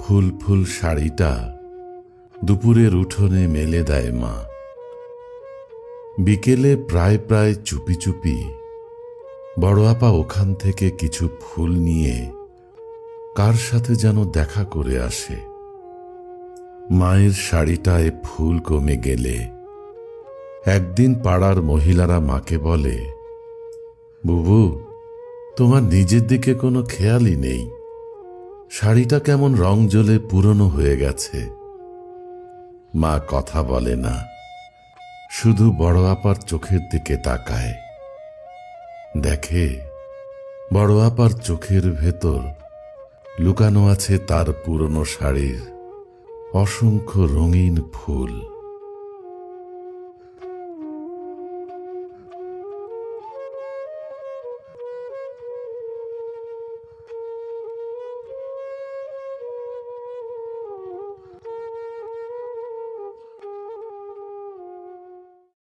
ফুল ফুল শাড়িটা দুপুরের উঠোনে মেলে দেয় মা। বিকেলে প্রায় প্রায় চুপি চুপি বড় আপা ওখান থেকে কিছু ফুল নিয়ে কার সাথে যেন দেখা করে আসে। মায়ের শাড়িটায় ফুল কমে গেলে একদিন পাড়ার মহিলারা মাকে বলে, বুবু, তোমার নিজের দিকে কোনো খেয়ালই নেই, শাড়িটা কেমন রং জ্বলে পুরনো হয়ে গেছে। মা কথা বলে না, শুধু বড় আপার চোখের দিকে তাকায়। দেখে বড় আপার চোখের ভেতর লুকানো আছে তার পুরনো শাড়ির অসংখ্য রঙিন ফুল।